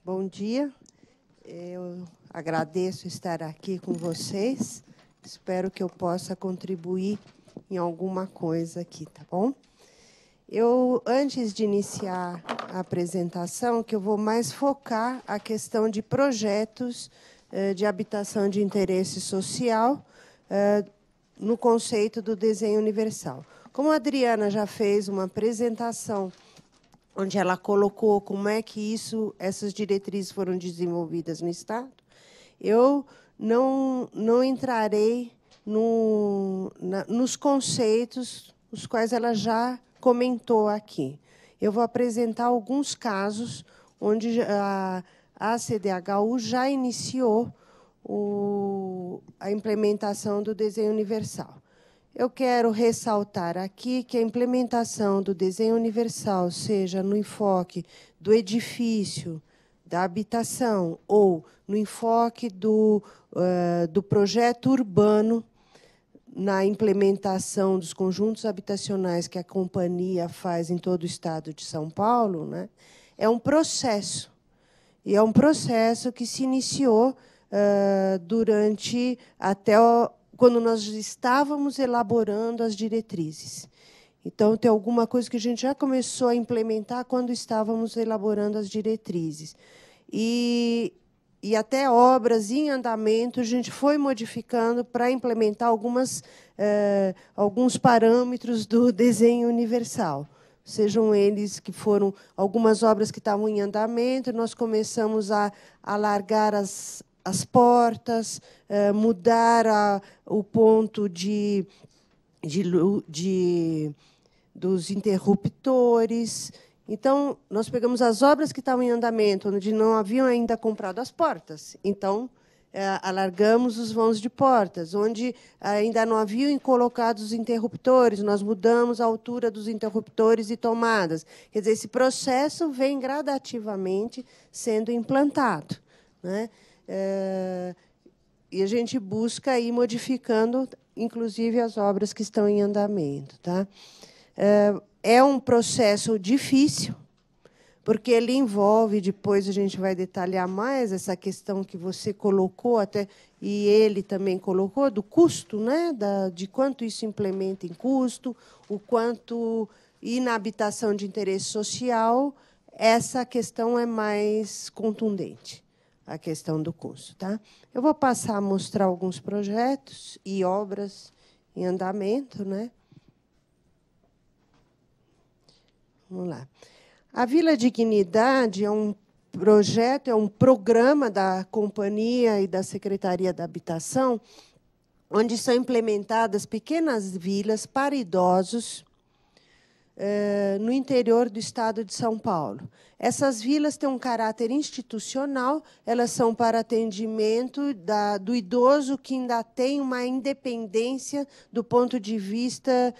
Bom dia. Eu agradeço estar aqui com vocês. Espero que eu possa contribuir em alguma coisa aqui, tá bom? Antes de iniciar a apresentação, que eu vou mais focar a questão de projetos de habitação de interesse social no conceito do desenho universal. Como a Adriana já fez uma apresentação onde ela colocou como é que essas diretrizes foram desenvolvidas no Estado, eu não entrarei nos conceitos os quais ela já comentou aqui. Eu vou apresentar alguns casos onde a CDHU já iniciou a implementação do desenho universal. Eu quero ressaltar aqui que a implementação do desenho universal, seja no enfoque do edifício, da habitação, ou no enfoque do projeto urbano, na implementação dos conjuntos habitacionais que a companhia faz em todo o Estado de São Paulo, né, é um processo. E é um processo que se iniciou quando nós estávamos elaborando as diretrizes. Então, tem alguma coisa que a gente já começou a implementar quando estávamos elaborando as diretrizes. E até obras em andamento, a gente foi modificando para implementar alguns parâmetros do desenho universal. Sejam eles que foram algumas obras que estavam em andamento, nós começamos a alargar as portas, mudar o ponto dos interruptores. Então, nós pegamos as obras que estavam em andamento, onde não haviam ainda comprado as portas. Então, alargamos os vãos de portas. Onde ainda não haviam colocado os interruptores, nós mudamos a altura dos interruptores e tomadas. Quer dizer, esse processo vem gradativamente sendo implantado, né? E a gente busca ir modificando, inclusive, as obras que estão em andamento. Tá? É um processo difícil, porque ele envolve, depois a gente vai detalhar mais, essa questão que você colocou, e ele também colocou, do custo, né? De quanto isso implementa em custo, o quanto... E na habitação de interesse social, essa questão é mais contundente, a questão do custo. Tá? Eu vou passar a mostrar alguns projetos e obras em andamento, né? Vamos lá. A Vila Dignidade é um projeto, é um programa da companhia e da Secretaria da Habitação, onde são implementadas pequenas vilas para idosos no interior do Estado de São Paulo. Essas vilas têm um caráter institucional, elas são para atendimento do idoso que ainda tem uma independência do ponto de vista,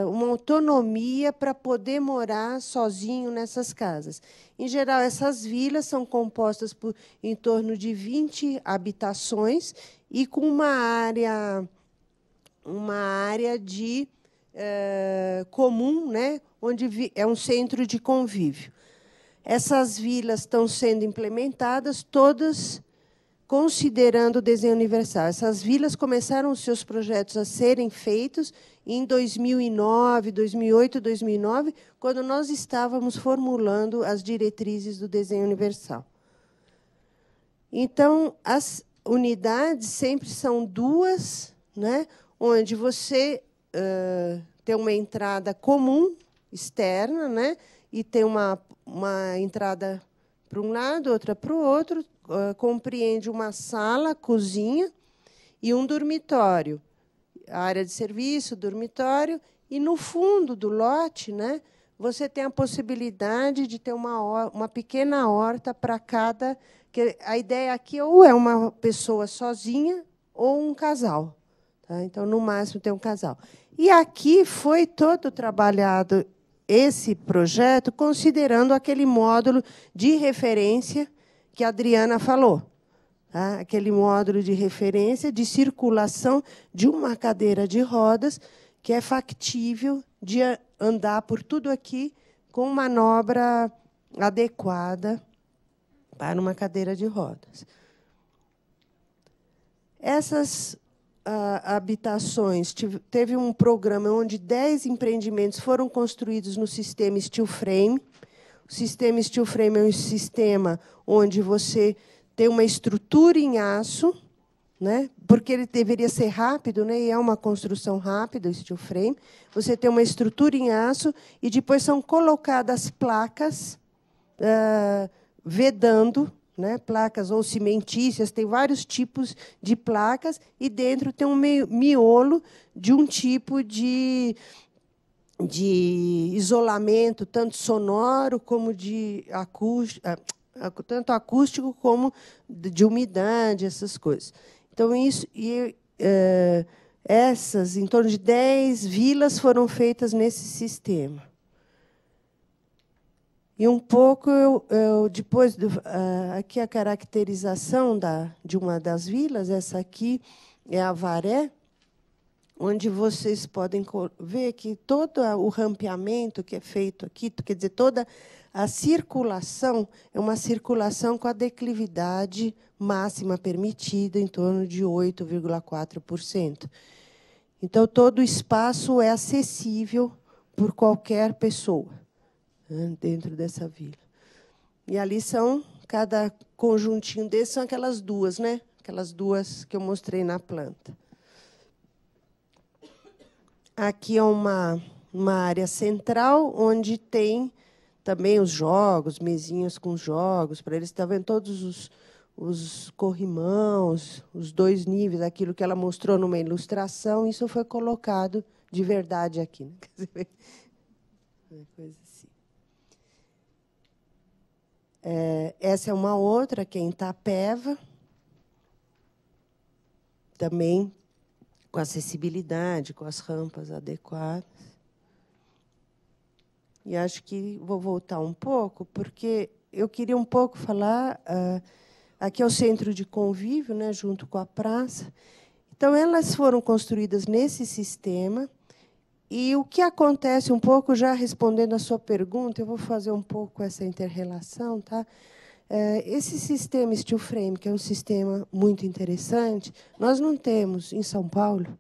uma autonomia para poder morar sozinho nessas casas. Em geral, essas vilas são compostas por em torno de 20 habitações e com uma área de comum, né, onde é um centro de convívio. Essas vilas estão sendo implementadas, todas considerando o desenho universal. Essas vilas começaram os seus projetos a serem feitos em 2009, 2008, 2009, quando nós estávamos formulando as diretrizes do desenho universal. Então, as unidades sempre são duas, né, onde você tem uma entrada comum, externa, né? E tem uma entrada para um lado, outra para o outro, compreende uma sala, cozinha e um dormitório. A área de serviço, dormitório, e, no fundo do lote, né, você tem a possibilidade de ter uma pequena horta para cada... A ideia aqui ou é uma pessoa sozinha ou um casal. Tá? Então, no máximo, tem um casal. E aqui foi todo trabalhado esse projeto considerando aquele módulo de referência que a Adriana falou. Tá? Aquele módulo de referência de circulação de uma cadeira de rodas que é factível de andar por tudo aqui com manobra adequada para uma cadeira de rodas. Essas habitações, teve um programa onde 10 empreendimentos foram construídos no sistema steel frame. O sistema steel frame é um sistema onde você tem uma estrutura em aço, né? Porque ele deveria ser rápido, né? E é uma construção rápida, o steel frame. Você tem uma estrutura em aço e depois são colocadas placas vedando, né? Placas ou cimentícias, tem vários tipos de placas, e dentro tem um miolo de um tipo de isolamento, tanto sonoro como de acústico, tanto acústico como de umidade, essas coisas. Então, essas, em torno de 10 vilas foram feitas nesse sistema. E um pouco, depois, aqui a caracterização de uma das vilas, essa aqui é a Varé, onde vocês podem ver que todo o rampeamento que é feito aqui, quer dizer, toda a circulação é uma circulação com a declividade máxima permitida, em torno de 8,4%. Então, todo o espaço é acessível por qualquer pessoa, né, dentro dessa vila. E ali são, cada conjuntinho desses são aquelas duas, né? Aquelas duas que eu mostrei na planta. Aqui é uma área central, onde tem também os jogos, mesinhas com jogos, para eles estar vendo todos os corrimãos, os 2 níveis, aquilo que ela mostrou numa ilustração, isso foi colocado de verdade aqui. Né? Quer dizer, uma coisa assim. Essa é uma outra, que é em Itapeva, também com acessibilidade, com as rampas adequadas. E acho que vou voltar um pouco, porque eu queria um pouco falar... aqui é o centro de convívio, né, junto com a praça. Então, elas foram construídas nesse sistema. E o que acontece, um pouco, já respondendo a sua pergunta, eu vou fazer um pouco essa inter-relação. Tá? Esse sistema steel frame, que é um sistema muito interessante, nós não temos, em São Paulo,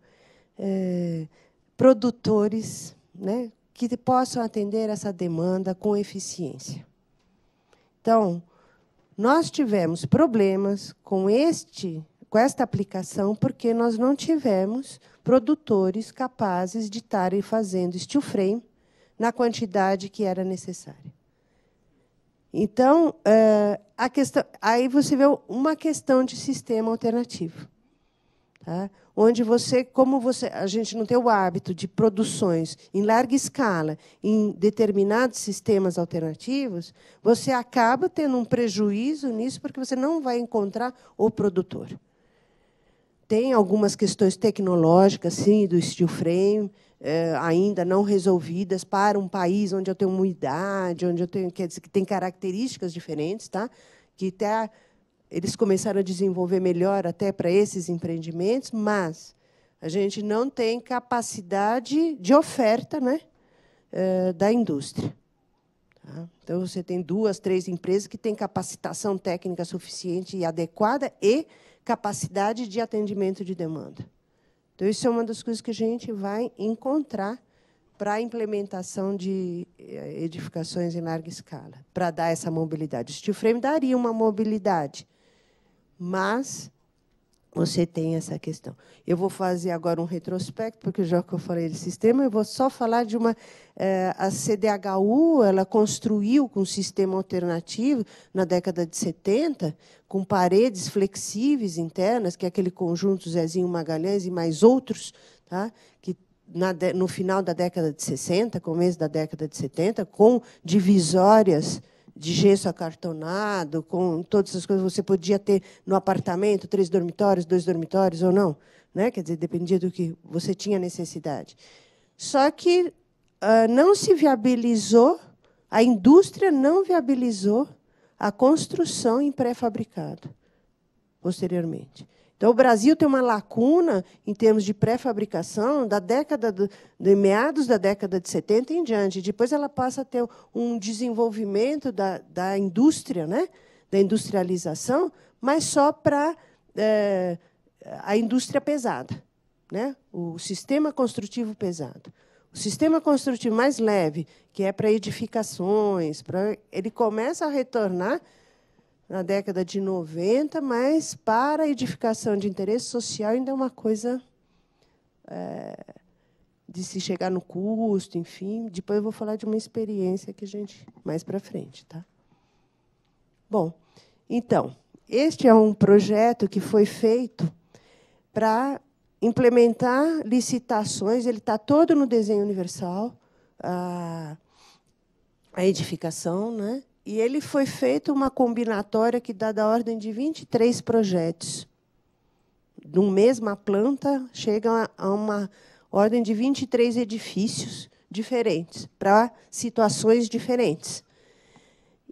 produtores, né, que possam atender essa demanda com eficiência. Então, nós tivemos problemas com esta aplicação porque nós não tivemos produtores capazes de estarem fazendo steel frame na quantidade que era necessária. Então, aí você vê uma questão de sistema alternativo. Tá? Onde a gente não tem o hábito de produções em larga escala em determinados sistemas alternativos, você acaba tendo um prejuízo nisso, porque você não vai encontrar o produtor. Tem algumas questões tecnológicas, sim, do steel frame, ainda não resolvidas para um país onde eu tenho umidade, onde eu tenho, quer dizer, que tem características diferentes, tá? Que até eles começaram a desenvolver melhor até para esses empreendimentos, mas a gente não tem capacidade de oferta, né, da indústria. Tá? Então, você tem 2, 3 empresas que têm capacitação técnica suficiente e adequada e capacidade de atendimento de demanda. Então, isso é uma das coisas que a gente vai encontrar para a implementação de edificações em larga escala, para dar essa mobilidade. O steel frame daria uma mobilidade, mas você tem essa questão. Eu vou fazer agora um retrospecto, porque já que eu falei de sistema, eu vou só falar de uma... a CDHU ela construiu com um sistema alternativo na década de 70, com paredes flexíveis internas, que é aquele conjunto Zezinho Magalhães e mais outros, tá? Que no final da década de 60, começo da década de 70, com divisórias de gesso acartonado, com todas essas coisas. Você podia ter no apartamento 3 dormitórios, 2 dormitórios ou não, né? Quer dizer, dependia do que você tinha necessidade. Só que não se viabilizou, a indústria não viabilizou a construção em pré-fabricado, posteriormente. Então, o Brasil tem uma lacuna em termos de pré-fabricação da década de meados da década de 70 em diante. Depois ela passa a ter um desenvolvimento da indústria, né, da industrialização, mas só para a indústria pesada, né? O sistema construtivo pesado. O sistema construtivo mais leve, que é para edificações, ele começa a retornar na década de 90, mas para a edificação de interesse social ainda é uma coisa de se chegar no custo, enfim. Depois eu vou falar de uma experiência que a gente mais para frente, tá? Bom, então, este é um projeto que foi feito para implementar licitações, ele está todo no desenho universal, a edificação, né? E ele foi feito uma combinatória que dá da ordem de 23 projetos. De uma mesma planta, chega a uma ordem de 23 edifícios diferentes, para situações diferentes.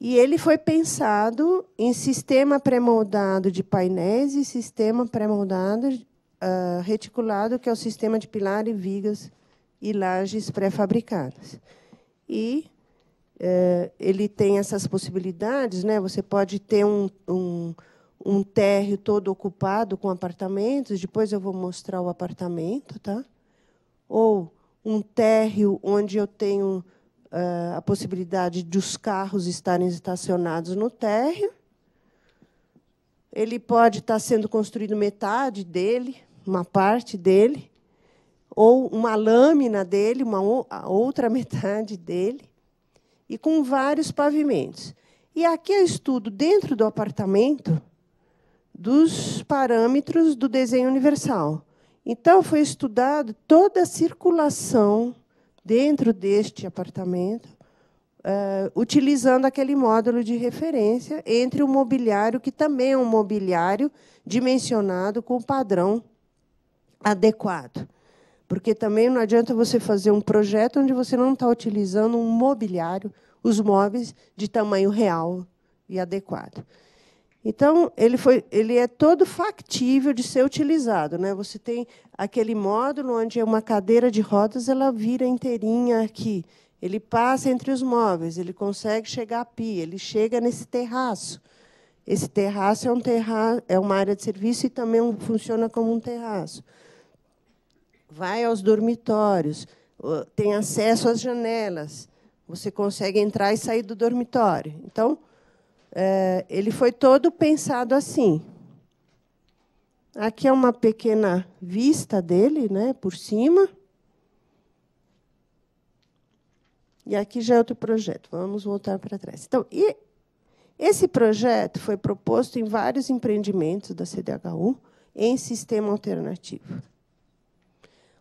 E ele foi pensado em sistema pré-moldado de painéis e sistema pré-moldado reticulado, que é o sistema de pilar e vigas e lajes pré-fabricadas. E ele tem essas possibilidades, né? Você pode ter um térreo todo ocupado com apartamentos, depois eu vou mostrar o apartamento, tá? Ou um térreo onde eu tenho a possibilidade de os carros estarem estacionados no térreo. Ele pode estar sendo construído metade dele, uma parte dele, ou uma lâmina dele, a outra metade dele, e com vários pavimentos. E aqui eu estudo, dentro do apartamento, dos parâmetros do desenho universal. Então, foi estudado toda a circulação dentro deste apartamento, utilizando aquele módulo de referência entre o mobiliário, que também é um mobiliário dimensionado com padrão adequado. Porque também não adianta você fazer um projeto onde você não está utilizando um mobiliário, os móveis de tamanho real e adequado. Então, ele é todo factível de ser utilizado, né? Você tem aquele módulo onde uma cadeira de rodas ela vira inteirinha aqui. Ele passa entre os móveis, ele consegue chegar à pia, ele chega nesse terraço. Esse terraço é uma área de serviço e também funciona como um terraço. Vai aos dormitórios, tem acesso às janelas, você consegue entrar e sair do dormitório. Então, ele foi todo pensado assim. Aqui é uma pequena vista dele, né, por cima. E aqui já é outro projeto. Vamos voltar para trás. Então, esse projeto foi proposto em vários empreendimentos da CDHU em sistema alternativo.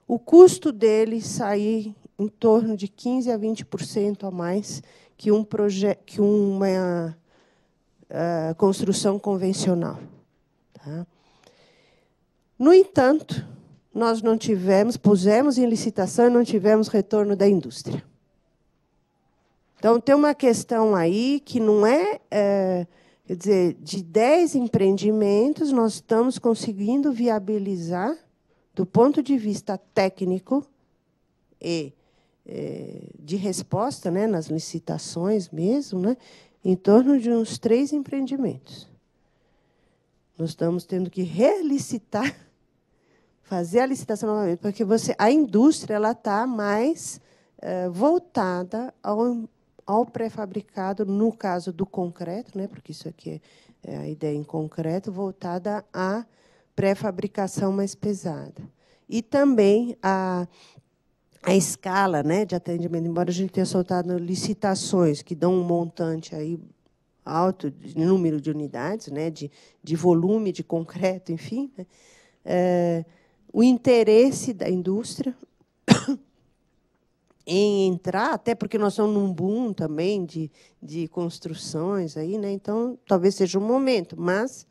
O custo dele sair em torno de 15% a 20% a mais que uma construção convencional. Tá? No entanto, nós não pusemos em licitação e não tivemos retorno da indústria. Então, tem uma questão aí que não quer dizer, de 10 empreendimentos, nós estamos conseguindo viabilizar, do ponto de vista técnico e de resposta, né, nas licitações mesmo, né, em torno de uns 3 empreendimentos. Nós estamos tendo que relicitar, fazer a licitação novamente, porque a indústria ela está mais voltada ao pré-fabricado, no caso do concreto, né, porque isso aqui é a ideia em concreto, voltada à pré-fabricação mais pesada. E também a escala, né, de atendimento, embora a gente tenha soltado licitações que dão um montante aí alto de número de unidades, né, de volume de concreto, enfim, né, o interesse da indústria em entrar, até porque nós estamos num boom também de construções aí, né, então talvez seja um momento, mas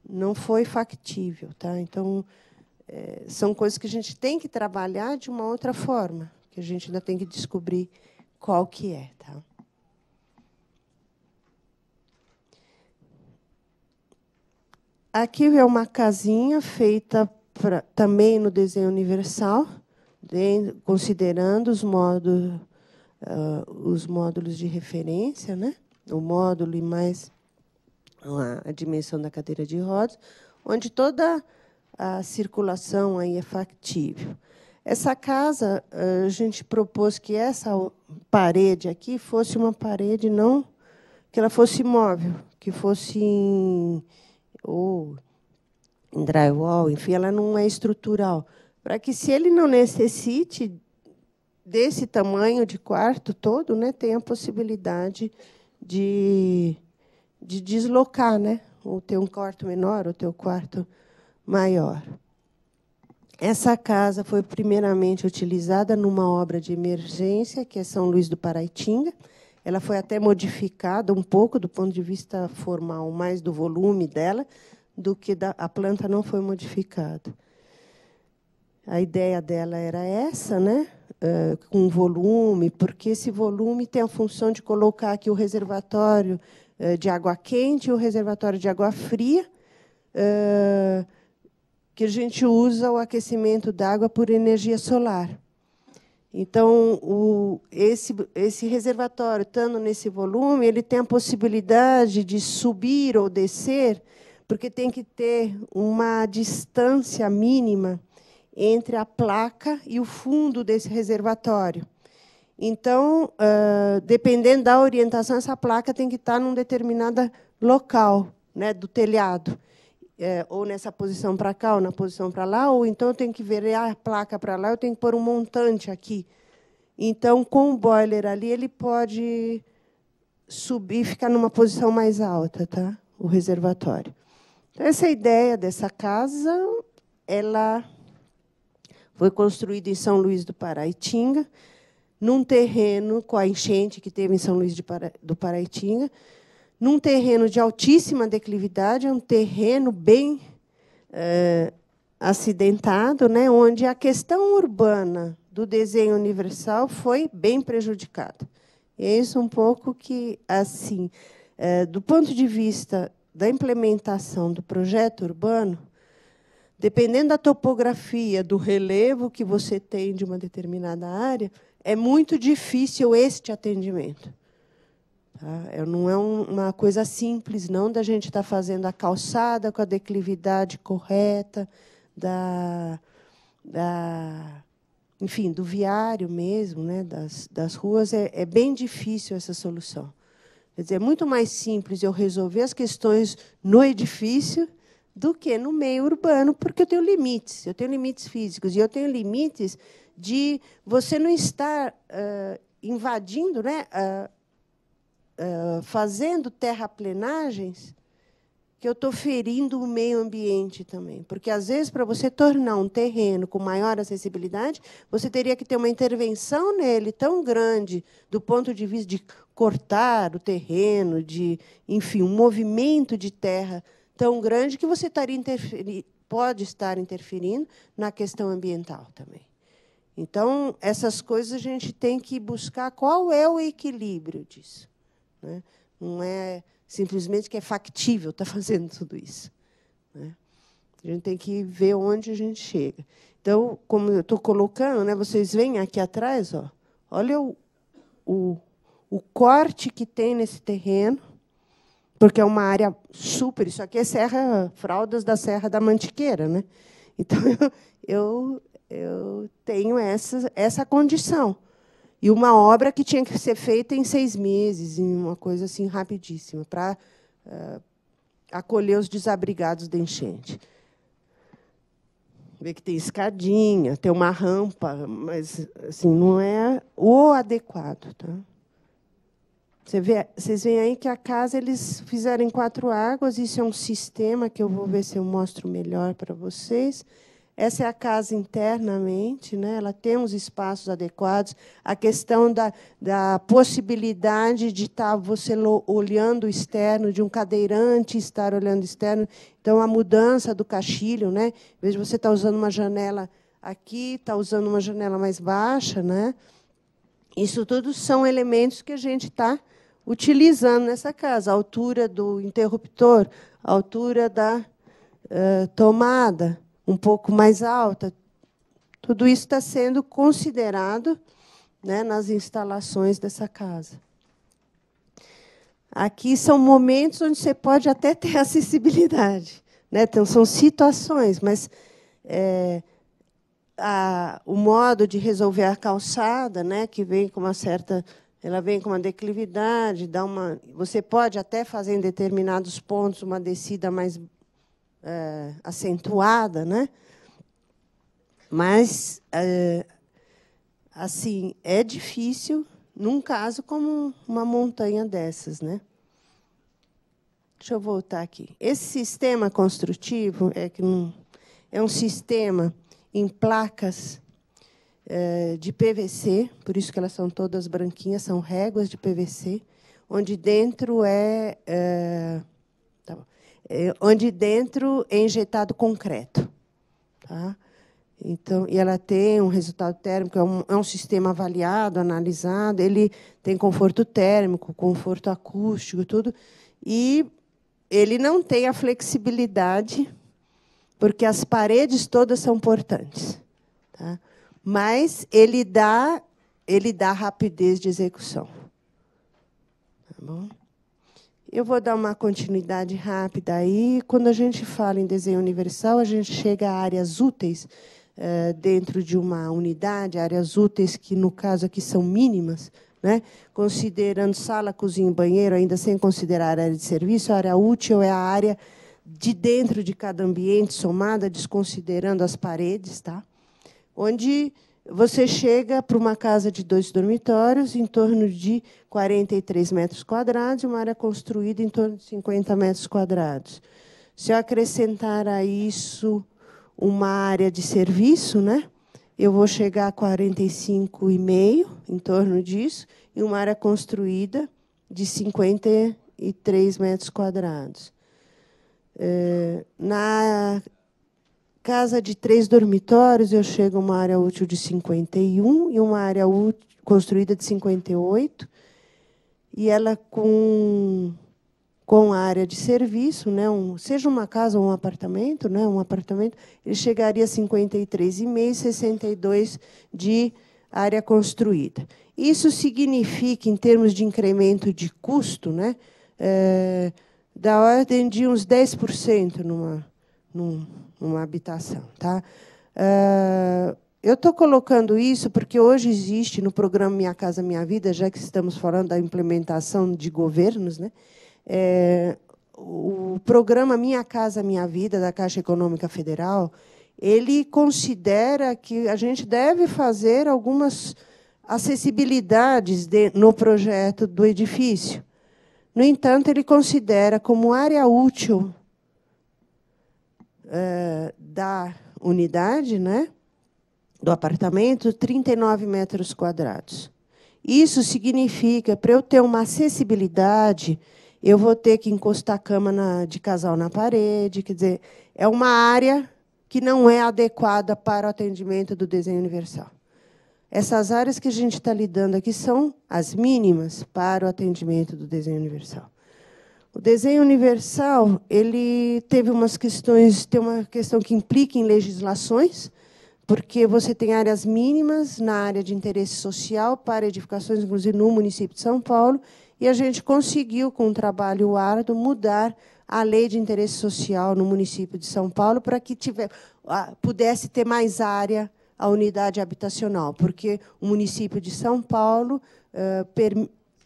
não foi factível, tá? Então são coisas que a gente tem que trabalhar de uma outra forma, que a gente ainda tem que descobrir qual que é, tá? Aqui é uma casinha feita também no desenho universal, considerando os módulos de referência, né? O módulo e mais a dimensão da cadeira de rodas, onde toda a circulação aí é factível. Essa casa, a gente propôs que essa parede aqui fosse uma parede não que ela fosse móvel, que fosse em drywall, enfim, ela não é estrutural, para que, se ele não necessite desse tamanho de quarto todo, né, tenha a possibilidade de deslocar, né, ou ter um quarto menor, ou ter um quarto maior. Essa casa foi primeiramente utilizada numa obra de emergência, que é São Luís do Paraitinga. Ela foi até modificada um pouco do ponto de vista formal, mais do volume dela, do que a planta não foi modificada. A ideia dela era essa, né? Com volume, porque esse volume tem a função de colocar aqui o reservatório de água quente e o reservatório de água fria, que a gente usa o aquecimento da água por energia solar. Então, esse reservatório, estando nesse volume, ele tem a possibilidade de subir ou descer, porque tem que ter uma distância mínima entre a placa e o fundo desse reservatório. Então, dependendo da orientação, essa placa tem que estar num determinado local, né, do telhado. Ou nessa posição para cá, ou na posição para lá, ou então eu tenho que virar a placa para lá, eu tenho que pôr um montante aqui. Então, com o boiler ali, ele pode subir e ficar numa posição mais alta, tá? O reservatório. Então, essa ideia dessa casa, ela foi construída em São Luís do Paraitinga, num terreno com a enchente que teve em São Luís do Paraitinga, num terreno de altíssima declividade, é um terreno bem acidentado, né, onde a questão urbana do desenho universal foi bem prejudicada. E é isso um pouco que, assim, do ponto de vista da implementação do projeto urbano, dependendo da topografia, do relevo que você tem de uma determinada área, é muito difícil este atendimento. Tá? Não é uma coisa simples, não, da gente estar fazendo a calçada com a declividade correta, enfim, do viário mesmo, né, das ruas. É bem difícil essa solução. Quer dizer, é muito mais simples eu resolver as questões no edifício do que no meio urbano, porque eu tenho limites físicos, e eu tenho limites de você não estar invadindo, né, fazendo terraplenagens, que eu estou ferindo o meio ambiente também. Porque, às vezes, para você tornar um terreno com maior acessibilidade, você teria que ter uma intervenção nele tão grande, do ponto de vista de cortar o terreno, enfim, um movimento de terra tão grande, que você pode estar interferindo na questão ambiental também. Então, essas coisas a gente tem que buscar qual é o equilíbrio disso. Né? Não é simplesmente que é factível estar fazendo tudo isso. Né? A gente tem que ver onde a gente chega. Então, como eu estou colocando, né, vocês veem aqui atrás, ó, olha o corte que tem nesse terreno, porque é uma área super... Isso aqui é fraldas da Serra da Mantiqueira. Né? Então, eu tenho essa condição. E uma obra que tinha que ser feita em 6 meses, em uma coisa assim rapidíssima, para acolher os desabrigados da enchente. Vê que tem escadinha, tem uma rampa, mas assim, não é o adequado. Tá? Vocês veem aí que a casa eles fizeram em 4 águas, isso é um sistema que eu vou ver se eu mostro melhor para vocês. Essa é a casa internamente, né? Ela tem os espaços adequados. A questão da possibilidade de estar você olhando o externo, de um cadeirante estar olhando o externo. Então, a mudança do caixilho, né? Em vez de você estar usando uma janela aqui, está usando uma janela mais baixa. Né? Isso tudo são elementos que a gente está utilizando nessa casa. A altura do interruptor, a altura da tomada, um pouco mais alta. Tudo isso está sendo considerado, né, nas instalações dessa casa. Aqui são momentos onde você pode até ter acessibilidade, né? Então, são situações, mas o modo de resolver a calçada, né, que vem com uma certa, ela vem com uma declividade, você pode até fazer em determinados pontos uma descida mais acentuada, né? Mas assim, é difícil num caso como uma montanha dessas, né? Deixa eu voltar aqui. Esse sistema construtivo é um sistema em placas de PVC, por isso que elas são todas branquinhas, são réguas de PVC, onde dentro onde dentro é injetado concreto, tá? Então, e ela tem um resultado térmico, é um sistema avaliado, analisado, ele tem conforto térmico, conforto acústico, tudo, e ele não tem a flexibilidade, porque as paredes todas são portantes, tá? Mas ele dá rapidez de execução. Tá bom? Eu vou dar uma continuidade rápida aí. Quando a gente fala em desenho universal, a gente chega a áreas úteis dentro de uma unidade, áreas úteis que, no caso aqui, são mínimas, né? Considerando sala, cozinha e banheiro, ainda sem considerar a área de serviço, a área útil é a área de dentro de cada ambiente, somada, desconsiderando as paredes, tá? Onde você chega para uma casa de 2 dormitórios, em torno de 43 metros quadrados, e uma área construída em torno de 50 metros quadrados. Se eu acrescentar a isso uma área de serviço, né, eu vou chegar a 45,5, em torno disso, e uma área construída de 53 metros quadrados. Na casa de 3 dormitórios, eu chego a uma área útil de 51 e uma área construída de 58, e ela com a área de serviço, né, seja uma casa ou um apartamento, né, ele chegaria a 53,5, 62 de área construída. Isso significa, em termos de incremento de custo, né, da ordem de uns 10% numa habitação. Tá? Eu estou colocando isso porque hoje existe no programa Minha Casa Minha Vida, já que estamos falando da implementação de governos, né, o programa Minha Casa Minha Vida, da Caixa Econômica Federal, ele considera que a gente deve fazer algumas acessibilidades no projeto do edifício. No entanto, ele considera como área útil da unidade, né, do apartamento, 39 metros quadrados. Isso significa, para eu ter uma acessibilidade, eu vou ter que encostar a cama de casal na parede, quer dizer, é uma área que não é adequada para o atendimento do desenho universal. Essas áreas que a gente está lidando aqui são as mínimas para o atendimento do desenho universal. O desenho universal ele teve umas questões, tem uma questão que implica em legislações, porque você tem áreas mínimas na área de interesse social para edificações, inclusive no município de São Paulo, e a gente conseguiu, com um trabalho árduo, mudar a lei de interesse social no município de São Paulo para que pudesse ter mais área a unidade habitacional, porque o município de São Paulo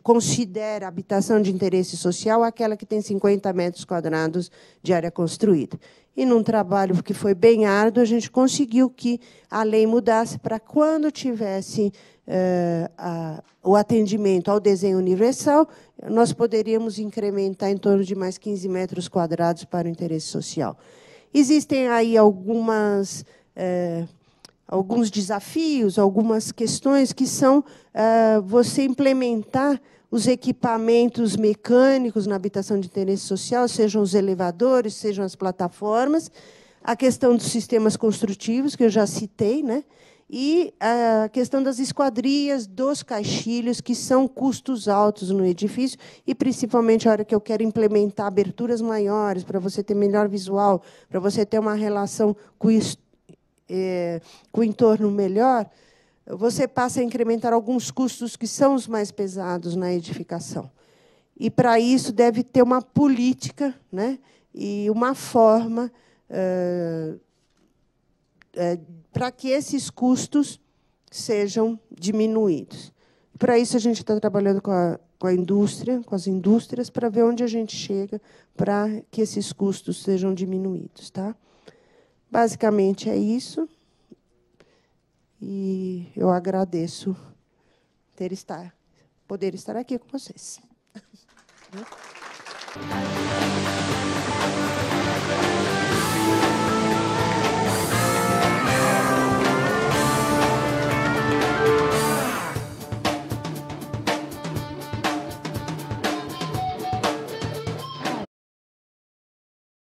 considera a habitação de interesse social aquela que tem 50 metros quadrados de área construída. E, num trabalho que foi bem árduo, a gente conseguiu que a lei mudasse para, quando tivesse o atendimento ao desenho universal, nós poderíamos incrementar em torno de mais 15 metros quadrados para o interesse social. Existem aí alguns desafios, algumas questões que são você implementar os equipamentos mecânicos na habitação de interesse social, sejam os elevadores, sejam as plataformas, a questão dos sistemas construtivos, que eu já citei, né? E a questão das esquadrias, dos caixilhos, que são custos altos no edifício, e, principalmente, a hora que eu quero implementar aberturas maiores, para você ter melhor visual, para você ter uma relação com o entorno melhor, você passa a incrementar alguns custos que são os mais pesados na edificação. E, para isso, deve ter uma política, né, e uma forma para que esses custos sejam diminuídos. Para isso, a gente está trabalhando com a indústria, com as indústrias, para ver onde a gente chega para que esses custos sejam diminuídos. Tá? Basicamente, é isso. E eu agradeço poder estar aqui com vocês.